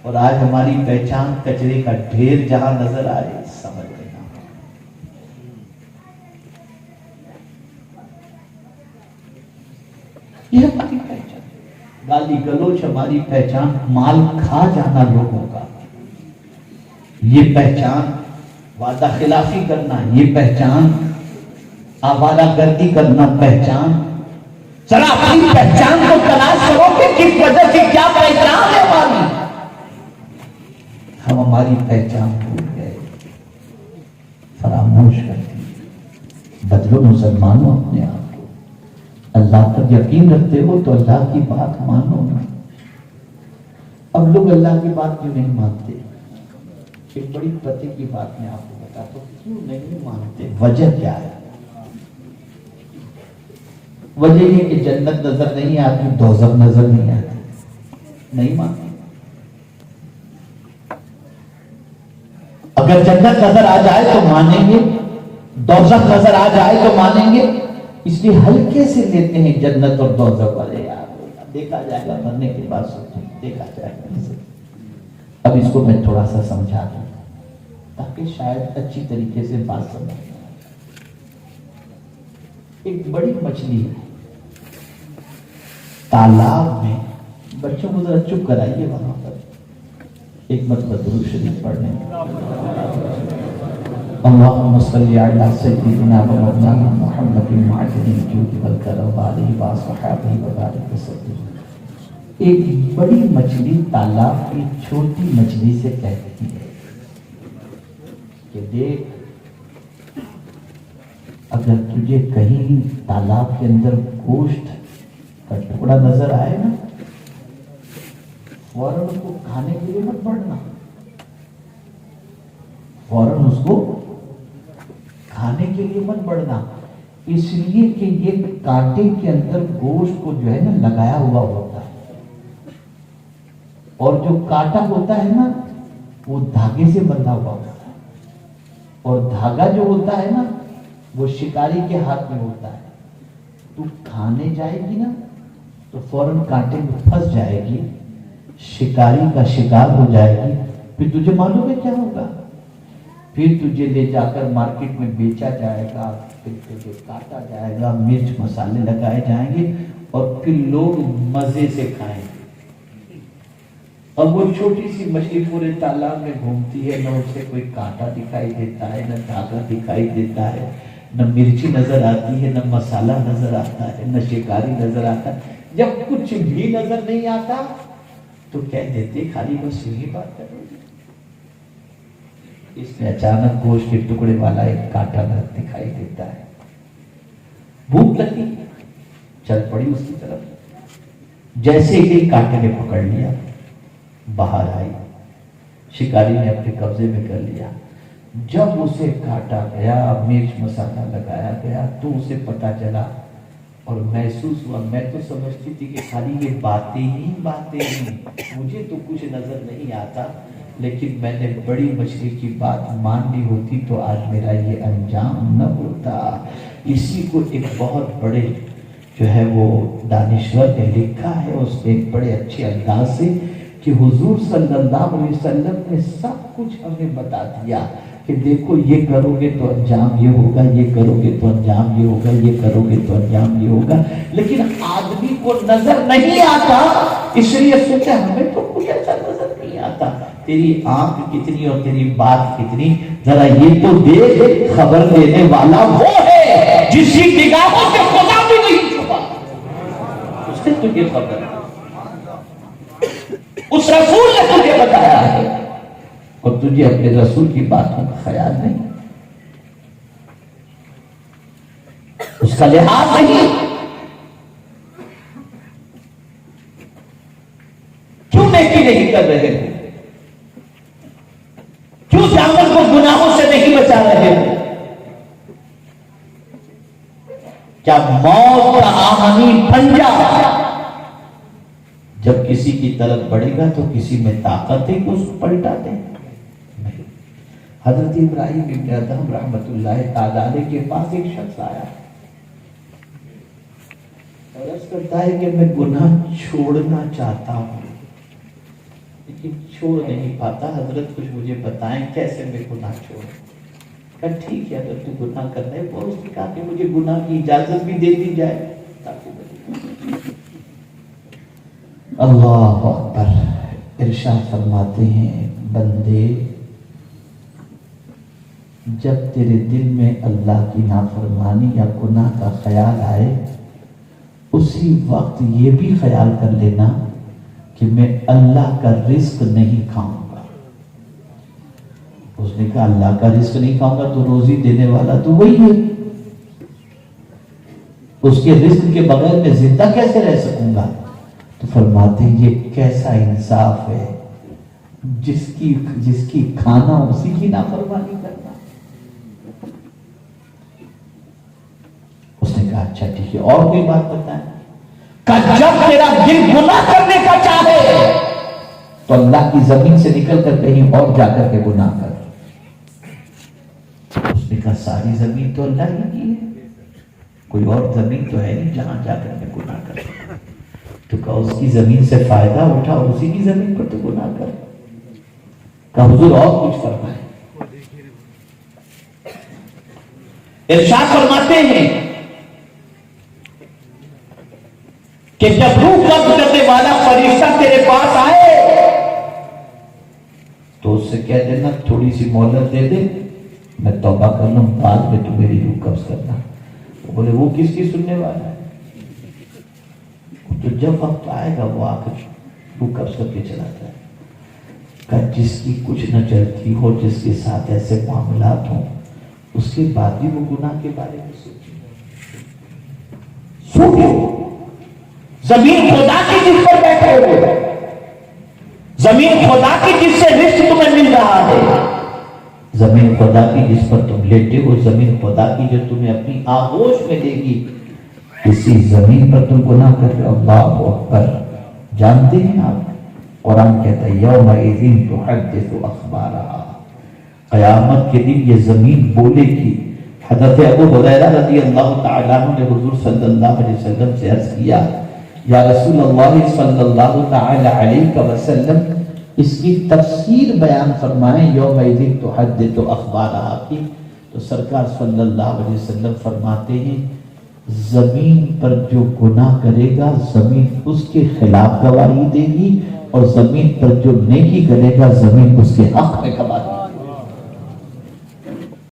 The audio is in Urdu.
اور آج ہماری پہچان کچرے کا ڈھیر جہاں نظر آئے سمجھ لینا یہ ہماری پہچان. گالی گلوچ ہماری پہچان، مال کھا جانا لوگوں کا یہ پہچان، وعدہ خلافی کرنا یہ پہچان، آوارہ گردی کرنا پہچان. ذرا اپنی پہچان کو تلاش کرو کہ کس وجہ سے کیا پہچان ہے ہماری. ہم ہماری پہچان بھول گئے، فراموش کر دی. بدلو مسلمانوں اپنے آپ کو. اللہ پر یقین رکھتے ہو تو اللہ کی بات مانو نا. اب لوگ اللہ کی بات کیوں نہیں مانتے؟ ایک بڑی پتے کی بات میں آپ کو بتاتا ہوں کیوں نہیں مانتے. وجہ کیا ہے؟ وجہ یہ کہ جنت نظر نہیں آتی، دوزخ نظر نہیں آتی، نہیں مانتے. اگر جنت نظر آ جائے تو مانیں گے، دوزخ نظر آ جائے تو مانیں گے. اس لیے ہلکے سے لیتے ہیں جنت اور دوزخ والے. یار دیکھا جائے گا مرنے کے بعد، سوچیں دیکھا جائے گا. اب اس کو میں تھوڑا سا سمجھا دوں تاکہ شاید اچھی طریقے سے بات سمجھ. ایک بڑی مچھلی ہے تالاب میں. بچوں کو ذرا چپ کرائیے وہاں پر. ایک مرتبہ درود شریف پڑھنے. اللہم صلی علی سیدنا و مولانا محمد معدن الجود والکرم وعلیہ وصحبہ وبارک وسلم. ایک بڑی مچھلی تالاب کی چھوٹی مچھلی سے کہتی ہے کہ دیکھ، اگر تجھے کہیں تالاب کے اندر گوشت کا ٹکڑا نظر آئے نا، فوراً اس کو کھانے کے لیے مت بڑھنا. فوراً اس کو کھانے کے لیے مت بڑھنا. اس لیے کہ یہ کانٹے کے اندر گوشت کو جو ہے نا لگایا ہوا ہوتا ہے، اور جو کانٹا ہوتا ہے نا وہ دھاگے سے بندھا ہوا ہوتا ہے، اور دھاگا جو ہوتا ہے نا وہ شکاری کے ہاتھ میں ہوتا ہے. تو کھانے جائے گی نا تو فوراً کانٹے میں پھنس جائے گی، شکاری کا شکار ہو جائے گی. پھر تجھے معلوم ہے کیا ہوگا؟ پھر تجھے لے جا کر مارکیٹ میں بیچا جائے گا، پھر تجھے کاٹا جائے گا، مرچ مسالے لگائے جائیں گے، اور پھر لوگ مزے سے کھائیں گے. اب وہ چھوٹی سی مچھلی پورے تالاب میں گھومتی ہے، نہ اسے کوئی کانٹا دکھائی دیتا ہے، نہ دھاگا دکھائی دیتا ہے، نہ مرچی نظر آتی ہے، نہ مسالہ نظر آتا ہے، نہ شکاری نظر آتا ہے. جب کچھ بھی نظر نہیں آتا تو کہہ دیتے خالی بس یہی بات کر رہے. اس میں اچانک گوشت کے ٹکڑے والا ایک کانٹا دکھائی دیتا ہے. بھوک لگی، چل پڑی اس کی طرف. جیسے ہی کانٹے نے پکڑ لیا، باہر آئی، شکاری نے اپنے قبضے میں کر لیا. جب اسے کاٹا گیا، مرچ مسالہ لگایا گیا تو اسے پتا چلا اور محسوس ہوا. میں تو سمجھتی تھی کہ خالی یہ باتیں ہی مجھے تو کچھ نظر نہیں آتا، لیکن میں نے بڑی مچھلی کی بات مان لی ہوتی تو آج میرا یہ انجام نہ ہوتا. اسی کو ایک بہت بڑے جو ہے وہ دانشور نے لکھا ہے اس نے ایک بڑے اچھے انداز سے کہ حضور صلی اللہ علیہ وسلم نے سب کچھ ہمیں بتا دیا کہ دیکھو یہ کرو گے تو انجام یہ ہوگا، یہ کرو گے تو انجام یہ ہوگا، یہ کرو گے تو انجام یہ ہوگا. لیکن آدمی کو نظر نہیں آتا، اس لیے سوچا ہمیں تو کچھ ایسا نظر نہیں آتا. تیری آنکھ کتنی اور تیری بات کتنی، ذرا یہ تو دیکھ. خبر دینے والا وہ ہے جس کی نگاہوں سے خدا بھی نہیں چھپا، اس نے تجھے خبر، اس رسول نے تجھے بتایا ہے، اور تجھے اپنے رسول کی باتوں کا خیال نہیں، اس کا لحاظ نہیں. کیوں نیکی نہیں کر رہے ہو؟ کیوں جانور کو گناہوں سے نہیں بچا رہے ہو؟ کیا موت کا آہنی پنجہ جب کسی کی طرف بڑھے گا تو کسی میں طاقت ہے کہ اس کو پلٹا دیں؟ نہیں. حضرت ابراہیم ابن ادہم رحمت اللہ تعالی علیہ کے پاس ایک شخص آیا اور عرض کرتا ہے کہ میں گناہ چھوڑنا چاہتا ہوں. لیکن چھوڑ نہیں پاتا، حضرت کچھ مجھے بتائیں کیسے میں گناہ چھوڑوں؟ کہا ٹھیک ہے اگر تو گناہ کرنا ہے، اور اس نے کہا کہ مجھے گناہ کی اجازت بھی دے دی جائے تاکہ اللہ اکبر۔ ارشاد فرماتے ہیں بندے جب تیرے دل میں اللہ کی نافرمانی یا گناہ کا خیال آئے، اسی وقت یہ بھی خیال کر لینا کہ میں اللہ کا رزق نہیں کھاؤں گا۔ اس نے کہا اللہ کا رزق نہیں کھاؤں گا تو روزی دینے والا تو وہی ہے، اس کے رزق کے بغیر میں زندہ کیسے رہ سکوں گا؟ تو فرماتے ہیں یہ کیسا انصاف ہے، جس کی کھانا اسی کی نافرمانی کرنا۔ اس نے کہا اچھا ٹھیک ہے اور کوئی بات بتائیں؟ کہ جب تیرا دل گناہ کرنے کا چاہے تو اللہ کی زمین سے نکل کر کہیں اور جا کر کے گناہ کر۔ اس نے کہا ساری زمین تو اللہ ہی کی ہے، کوئی اور زمین تو ہے نہیں جہاں جا کر کے گناہ کر۔ تو کہا اس کی زمین سے فائدہ اٹھا اور اسی کی زمین پر تو گناہ کر۔ کہا حضور اور کچھ فرمائے۔ ارشاد فرماتے ہیں کہ جب روح قبض کرنے والا فرشتہ تیرے پاس آئے تو اس سے کہہ دینا تھوڑی سی مہلت دے دے، میں توبہ کر لوں، بعد میں تو میری روح قبض کرنا۔ وہ بولے وہ کس کی سننے والا ہے؟ تو جب وقت آئے گا وہ آ کر روح قبض کر کے چلاتا ہے۔ کہ جس کی کچھ نہ چلتی ہو، جس کے ساتھ ایسے معاملات ہوں، اس کے بعد بھی وہ گناہ کے بارے میں سوچے۔ زمین خدا کی جس پر بیٹھے ہوئے، زمین خدا کی جس سے رزق تمہیں مل رہا ہے، زمین خدا کی جس پر تم لیٹے ہو، زمین خدا کی جو تمہیں اپنی آغوش میں دے گی، اسی زمین پر تم گناہ کر رہے ہو۔ اللہ اکبر۔ جانتے ہیں آپ قرآن کہتا ہے یومئذ تحدث اخبارہا، قیامت کے دن یہ زمین بولے گی۔ حضرت ابو ہریرہ رضی اللہ تعالیٰ عنہ نے حضور صلی اللہ علیہ وسلم سے عرض کیا یا رسول اللہ صلی اللہ تعالی علیہ وسلم اس کی تفسیر بیان فرمائیں یومئذ تحدث اخبارہا کی۔ تو سرکار صلی اللہ علیہ وسلم فرماتے ہیں زمین پر جو گناہ کرے گا زمین اس کے خلاف گواہی دے گی، اور زمین پر جو نیکی کرے گا زمین اس کے حق میں گواہی دے گی۔